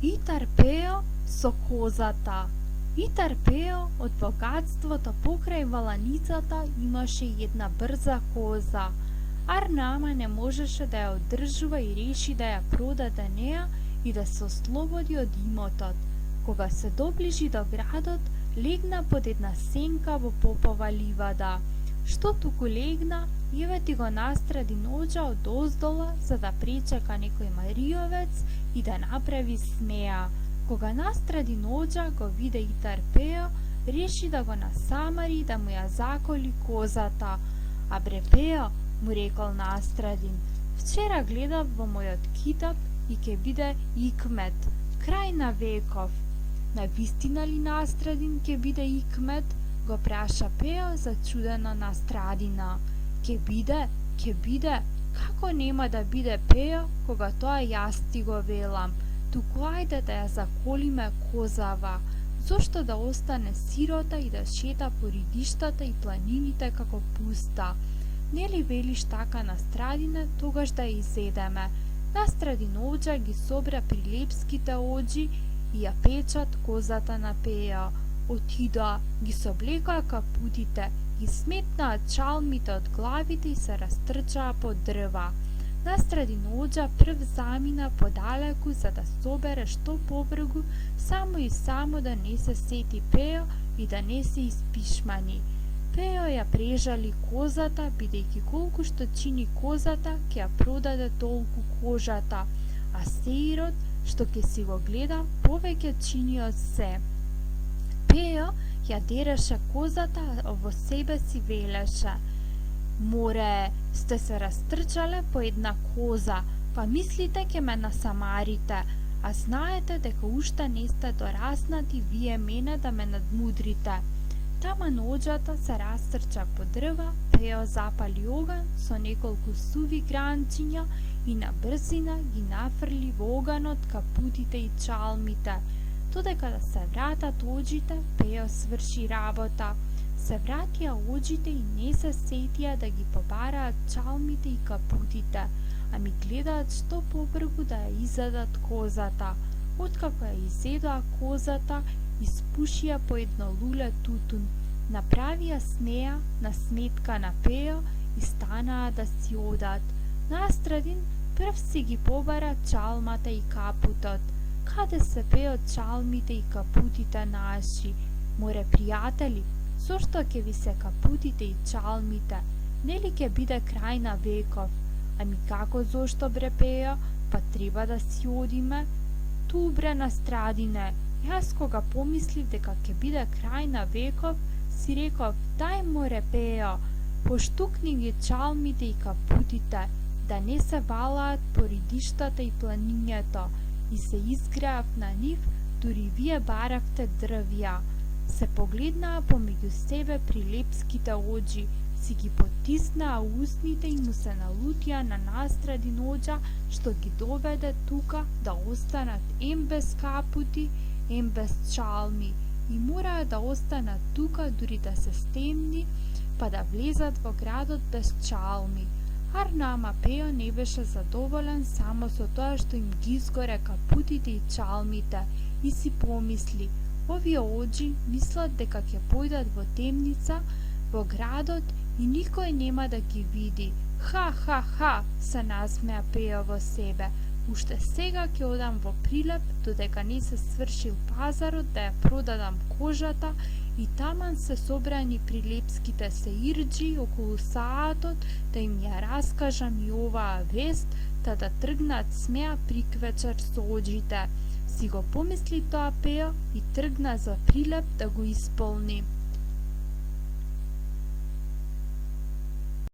И трпео со козата. И трпео од богатството покрај валаницата имаше една брза коза. Арнама не можеше да ја одржува и реши да ја продаде неа и да се ослободи од имотот. Кога се доближи до градот, легна под една сенка во попова ливада. Што туку легна, еве ти го настради ноđа од оздола за да пречека некој мариовец и да направи смеа. Кога настради ноđа го виде и Тарпео, реши да го насамари да му ја заколи козата. А бре Пео, му рекол Настрадин, вчера гледав во мојот китап и ке биде икмет, крај на веков. Навистина ли Настрадин ке биде икмет? Го праша Пео зачудено Настрадина. Ке биде, како нема да биде Пео, кога тоа јас ти го велам. Туку ајде да ја заколиме козава. Зошто да остане сирота и да шета по ридиштата и планините како пуста? Нели велиш така Настрадине, тогаш да ја изедеме. Настрадин оѓа ги собра прилепските оџи и ја печат козата на Пео. Отидоа, ги соблекоа капутите, ги сметнаа чалмите од главите и се растрчаа по дрва. Настрадин оѓа прв замина подалеку за да собере што побргу, само и само да не се сети Пео и да не се испишмани. Пео ја прежали козата, бидејќи колку што чини козата, ќе ја продаде толку кожата, а сеирот, што ќе си го гледа, повеќе чини од се. Пео ја дереше козата, а во себе си велеше: Море, сте се растрчале по една коза, па мислите ке ме насамарите, а знаете дека уште не сте дораснати вие мене да ме надмудрите. Тама ноđата се растрча по дрва, Пео запали оган со неколку суви гранчиња и на брзина ги нафрли во оганот капутите и чалмите. Додека да се вратат оџите, Пео сврши работа. Се вратија оџите и не се сетија да ги побараат чалмите и капутите, ами гледаат што побргу да ја изедат козата. Откако ја изедоа козата, испушија по едно луле тутун, направија смеа на сметка на Пео и станаа да си одат. Настрадин прв си ги побара чалмата и капутот. Каде се Пео чалмите и капутите наши? Море, пријатели, зошто ќе ви се капутите и чалмите? Нели ќе биде крај на веков? Ами како зошто, бре Пео? Па треба да си одиме? Ту, бре Настрадине, јас кога помислив дека ќе биде крај на веков, си реков: дај, море Пео, поштукни ги чалмите и капутите, да не се валаат по ридиштата и планињето, и се изгреав на нив, дури вие баравте дрвја. Се погледнаа помеѓу себе прилепските оџи, си ги потиснаа устните и му се налутија на Настрадин оđа, што ги доведе тука да останат ем без капути, ем без чалми, и мораа да останат тука дури да се стемни, па да влезат во градот без чалми. Арнама Пео не беше задоволен само со тоа што им ги изгоре капутите и чалмите и си помисли: овие оџи мислат дека ќе појдат во темница во градот и никој нема да ги види. Ха, ха, ха, се насмеа Пео во себе. Уште сега ќе одам во Прилеп, додека не се свршил пазарот, да ја продадам кожата, и таман се собрани прилепските сеирџи околу саатот, да им ја раскажам и оваа вест, та да тргнат смеа приквечер со оџите. Си го помисли тоа Пео и тргна за Прилеп да го исполни.